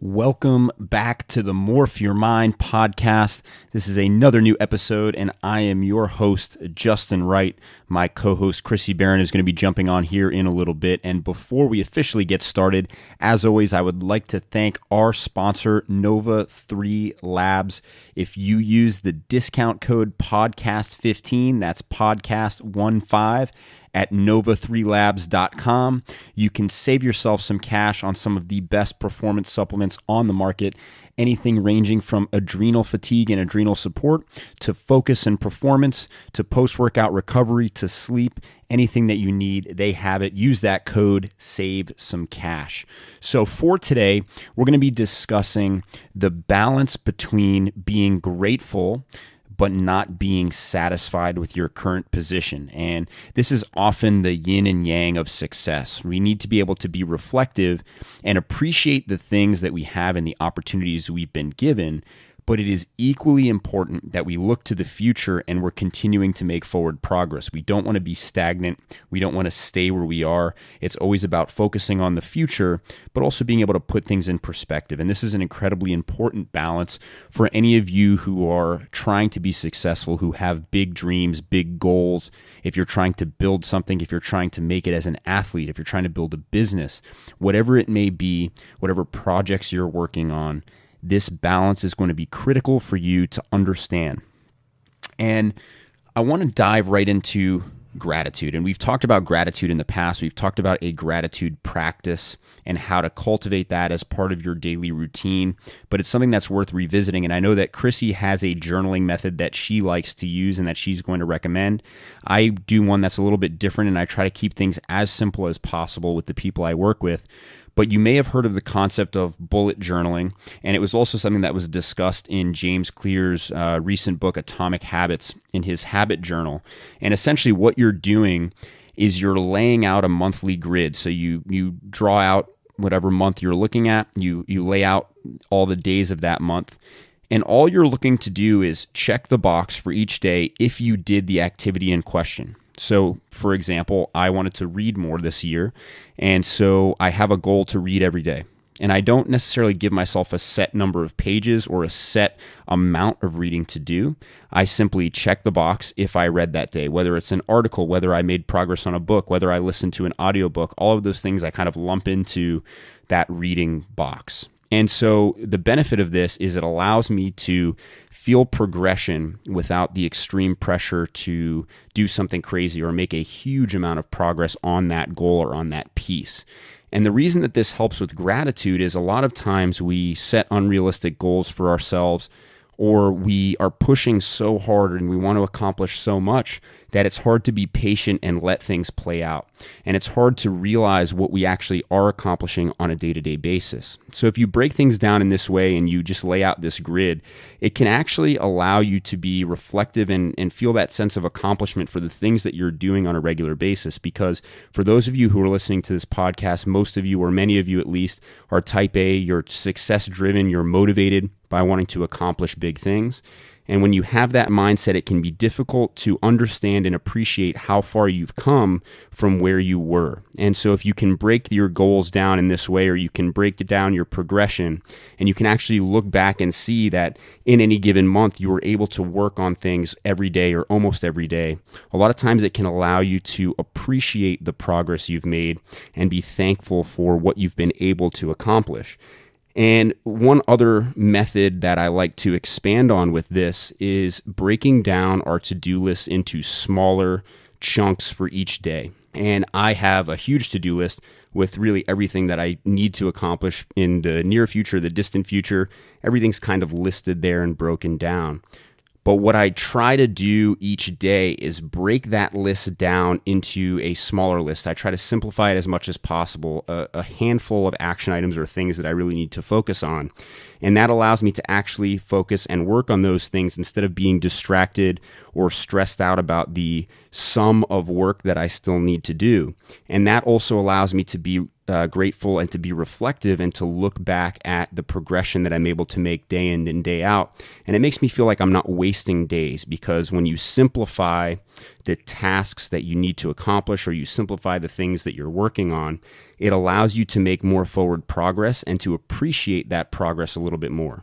Welcome back to the Morph Your Mind podcast. This is another new episode, and I am your host, Justin Wright. My co-host, Chrissy Barron, is going to be jumping on here in a little bit. And before we officially get started, as always, I would like to thank our sponsor, Nova 3 Labs. If you use the discount code podcast15, that's podcast15, at nova3labs.com. You can save yourself some cash on some of the best performance supplements on the market, anything ranging from adrenal fatigue and adrenal support to focus and performance to post-workout recovery to sleep. Anything that you need, they have it. Use that code, save some cash. So for today, we're going to be discussing the balance between being grateful but not being satisfied with your current position. And this is often the yin and yang of success. We need to be able to be reflective and appreciate the things that we have and the opportunities we've been given, but it is equally important that we look to the future and we're continuing to make forward progress. We don't want to be stagnant. We don't want to stay where we are. It's always about focusing on the future, but also being able to put things in perspective. And this is an incredibly important balance for any of you who are trying to be successful, who have big dreams, big goals. If you're trying to build something, if you're trying to make it as an athlete, if you're trying to build a business, whatever it may be, whatever projects you're working on, this balance is going to be critical for you to understand. And I want to dive right into gratitude. And we've talked about gratitude in the past. We've talked about a gratitude practice and how to cultivate that as part of your daily routine. But it's something that's worth revisiting. And I know that Chrissy has a journaling method that she likes to use and that she's going to recommend. I do one that's a little bit different, and I try to keep things as simple as possible with the people I work with. But you may have heard of the concept of bullet journaling, and it was also something that was discussed in James Clear's recent book, Atomic Habits, in his habit journal. And essentially what you're doing is you're laying out a monthly grid. So you draw out whatever month you're looking at, you lay out all the days of that month, and all you're looking to do is check the box for each day if you did the activity in question. So, for example, I wanted to read more this year, and so I have a goal to read every day. And I don't necessarily give myself a set number of pages or a set amount of reading to do. I simply check the box if I read that day, whether it's an article, whether I made progress on a book, whether I listened to an audiobook, all of those things I kind of lump into that reading box. And so the benefit of this is it allows me to feel progression without the extreme pressure to do something crazy or make a huge amount of progress on that goal or on that piece. And the reason that this helps with gratitude is a lot of times we set unrealistic goals for ourselves, or we are pushing so hard and we want to accomplish so much that it's hard to be patient and let things play out. And it's hard to realize what we actually are accomplishing on a day-to-day basis. So if you break things down in this way and you just lay out this grid, it can actually allow you to be reflective and feel that sense of accomplishment for the things that you're doing on a regular basis. Because for those of you who are listening to this podcast, most of you, or many of you at least, are type A, you're success-driven, you're motivated by wanting to accomplish big things. And when you have that mindset, it can be difficult to understand and appreciate how far you've come from where you were. And so if you can break your goals down in this way, or you can break down your progression, and you can actually look back and see that in any given month, you were able to work on things every day or almost every day, a lot of times it can allow you to appreciate the progress you've made and be thankful for what you've been able to accomplish. And one other method that I like to expand on with this is breaking down our to-do list into smaller chunks for each day. And I have a huge to-do list with really everything that I need to accomplish in the near future, the distant future. Everything's kind of listed there and broken down. But what I try to do each day is break that list down into a smaller list. I try to simplify it as much as possible, a handful of action items or things that I really need to focus on. And that allows me to actually focus and work on those things instead of being distracted or stressed out about the sum of work that I still need to do. And that also allows me to be grateful and to be reflective and to look back at the progression that I'm able to make day in and day out. And it makes me feel like I'm not wasting days, because when you simplify the tasks that you need to accomplish, or you simplify the things that you're working on, it allows you to make more forward progress and to appreciate that progress a little bit more.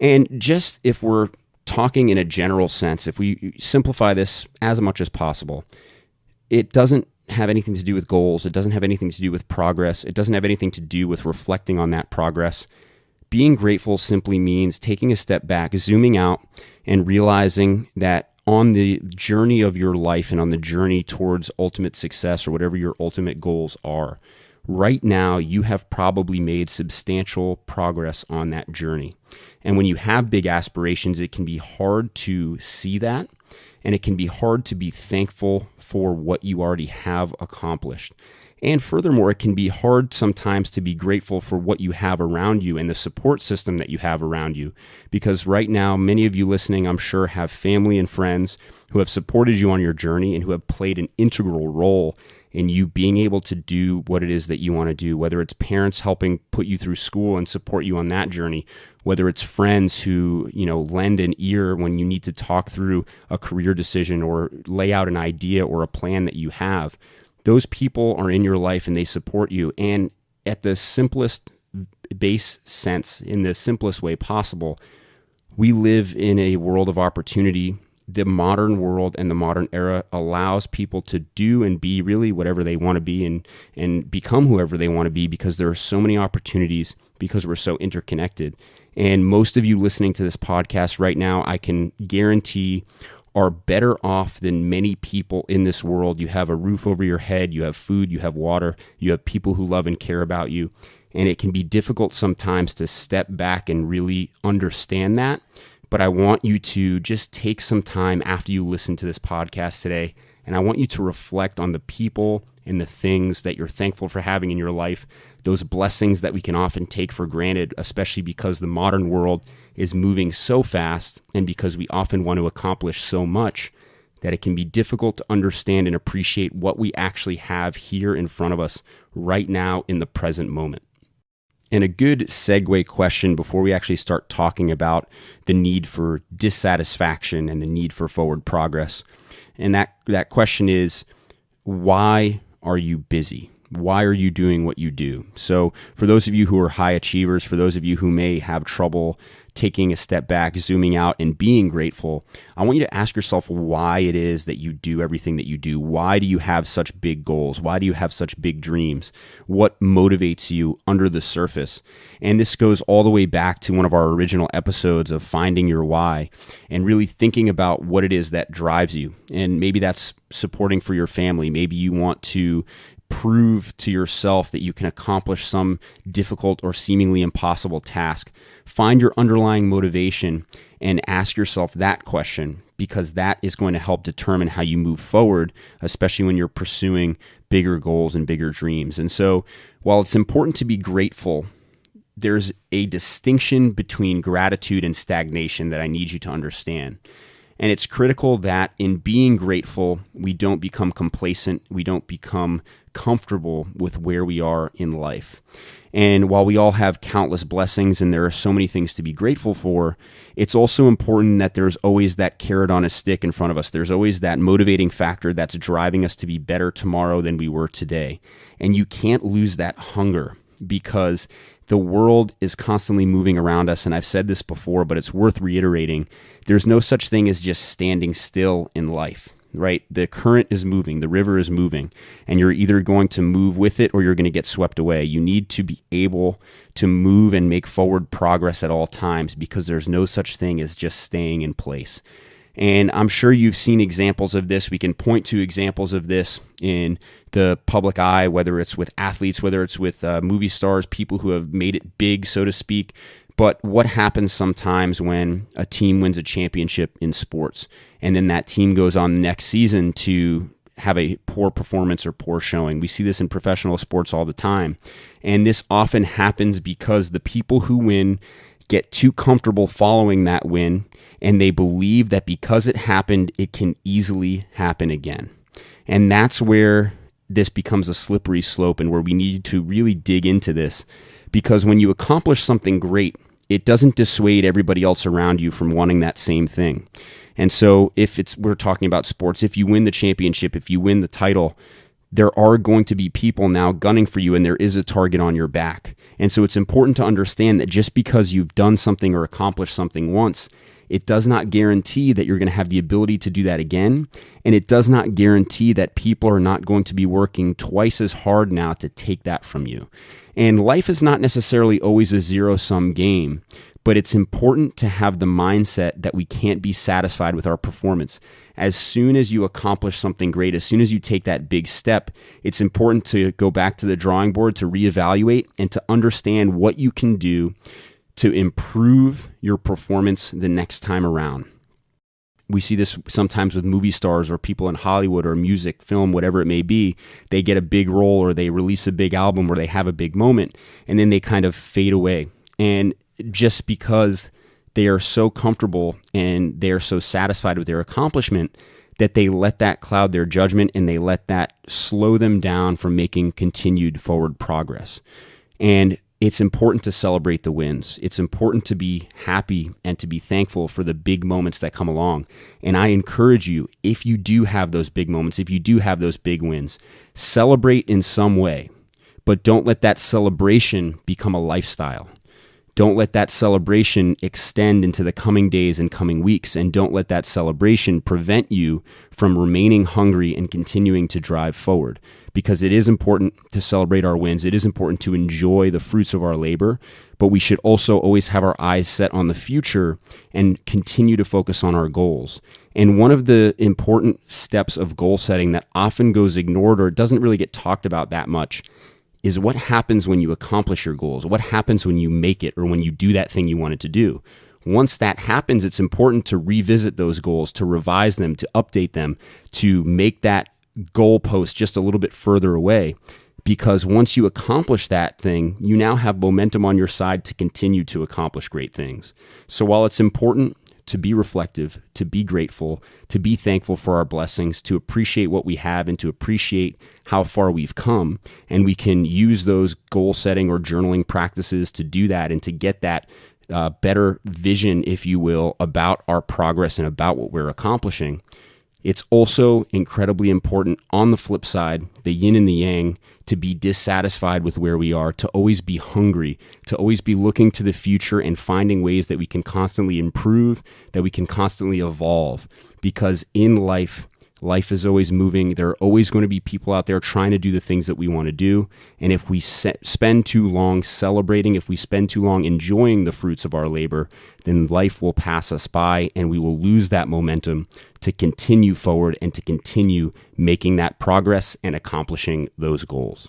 And just if we're talking in a general sense, if we simplify this as much as possible, it doesn't have anything to do with goals. It doesn't have anything to do with progress. It doesn't have anything to do with reflecting on that progress. Being grateful simply means taking a step back, zooming out, and realizing that on the journey of your life and on the journey towards ultimate success, or whatever your ultimate goals are, right now you have probably made substantial progress on that journey. And when you have big aspirations, it can be hard to see that. And it can be hard to be thankful for what you already have accomplished. And furthermore, it can be hard sometimes to be grateful for what you have around you and the support system that you have around you. Because right now, many of you listening, I'm sure, have family and friends who have supported you on your journey and who have played an integral role in you being able to do what it is that you want to do, whether it's parents helping put you through school and support you on that journey, whether it's friends who, lend an ear when you need to talk through a career decision or lay out an idea or a plan that you have. Those people are in your life and they support you. And at the simplest base sense, in the simplest way possible, we live in a world of opportunity. The modern world and the modern era allows people to do and be really whatever they want to be and become whoever they want to be, because there are so many opportunities, because we're so interconnected. And most of you listening to this podcast right now, I can guarantee, are better off than many people in this world. You have a roof over your head, you have food, you have water, you have people who love and care about you. And it can be difficult sometimes to step back and really understand that. But I want you to just take some time after you listen to this podcast today, and I want you to reflect on the people and the things that you're thankful for having in your life, those blessings that we can often take for granted, especially because the modern world is moving so fast and because we often want to accomplish so much that it can be difficult to understand and appreciate what we actually have here in front of us right now in the present moment. And a good segue question before we actually start talking about the need for dissatisfaction and the need for forward progress. And that question is, why are you busy? Why are you doing what you do? So for those of you who are high achievers, for those of you who may have trouble taking a step back, zooming out, and being grateful, I want you to ask yourself why it is that you do everything that you do. Why do you have such big goals? Why do you have such big dreams? What motivates you under the surface? And this goes all the way back to one of our original episodes of Finding Your Why and really thinking about what it is that drives you. And maybe that's supporting for your family. Maybe you want to prove to yourself that you can accomplish some difficult or seemingly impossible task. Find your underlying motivation and ask yourself that question, because that is going to help determine how you move forward, especially when you're pursuing bigger goals and bigger dreams. And so while it's important to be grateful, there's a distinction between gratitude and stagnation that I need you to understand. And it's critical that in being grateful, we don't become complacent. We don't become comfortable with where we are in life. And while we all have countless blessings and there are so many things to be grateful for, it's also important that there's always that carrot on a stick in front of us. There's always that motivating factor that's driving us to be better tomorrow than we were today. And you can't lose that hunger, because the world is constantly moving around us. And I've said this before, but it's worth reiterating. There's no such thing as just standing still in life, right? The current is moving, the river is moving, and you're either going to move with it or you're going to get swept away. You need to be able to move and make forward progress at all times, because there's no such thing as just staying in place. And I'm sure you've seen examples of this. We can point to examples of this in the public eye, whether it's with athletes, whether it's with movie stars, people who have made it big, so to speak. But what happens sometimes when a team wins a championship in sports, and then that team goes on the next season to have a poor performance or poor showing? We see this in professional sports all the time. And this often happens because the people who win get too comfortable following that win, and they believe that because it happened, it can easily happen again. And that's where this becomes a slippery slope and where we need to really dig into this, because when you accomplish something great, it doesn't dissuade everybody else around you from wanting that same thing. And so we're talking about sports, if you win the championship, if you win the title, there are going to be people now gunning for you, and there is a target on your back. And so it's important to understand that just because you've done something or accomplished something once, it does not guarantee that you're going to have the ability to do that again. And it does not guarantee that people are not going to be working twice as hard now to take that from you. And life is not necessarily always a zero-sum game, but it's important to have the mindset that we can't be satisfied with our performance. As soon as you accomplish something great, as soon as you take that big step, it's important to go back to the drawing board, to reevaluate, and to understand what you can do to improve your performance the next time around. We see this sometimes with movie stars or people in Hollywood or music, film, whatever it may be. They get a big role or they release a big album or they have a big moment, and then they kind of fade away. And just because they are so comfortable and they are so satisfied with their accomplishment that they let that cloud their judgment and they let that slow them down from making continued forward progress. And it's important to celebrate the wins. It's important to be happy and to be thankful for the big moments that come along. And I encourage you, if you do have those big moments, if you do have those big wins, celebrate in some way, but don't let that celebration become a lifestyle. Don't let that celebration extend into the coming days and coming weeks, and don't let that celebration prevent you from remaining hungry and continuing to drive forward. Because it is important to celebrate our wins. It is important to enjoy the fruits of our labor, but we should also always have our eyes set on the future and continue to focus on our goals. And one of the important steps of goal setting that often goes ignored or doesn't really get talked about that much is what happens when you accomplish your goals. What happens when you make it or when you do that thing you wanted to do? Once that happens, it's important to revisit those goals, to revise them, to update them, to make that goalpost just a little bit further away. Because once you accomplish that thing, you now have momentum on your side to continue to accomplish great things. So while it's important to be reflective, to be grateful, to be thankful for our blessings, to appreciate what we have and to appreciate how far we've come. And we can use those goal setting or journaling practices to do that and to get that better vision, if you will, about our progress and about what we're accomplishing. It's also incredibly important on the flip side, the yin and the yang, to be dissatisfied with where we are, to always be hungry, to always be looking to the future and finding ways that we can constantly improve, that we can constantly evolve. Because in life is always moving. There are always going to be people out there trying to do the things that we want to do. And if we spend too long celebrating, if we spend too long enjoying the fruits of our labor, then life will pass us by and we will lose that momentum to continue forward and to continue making that progress and accomplishing those goals.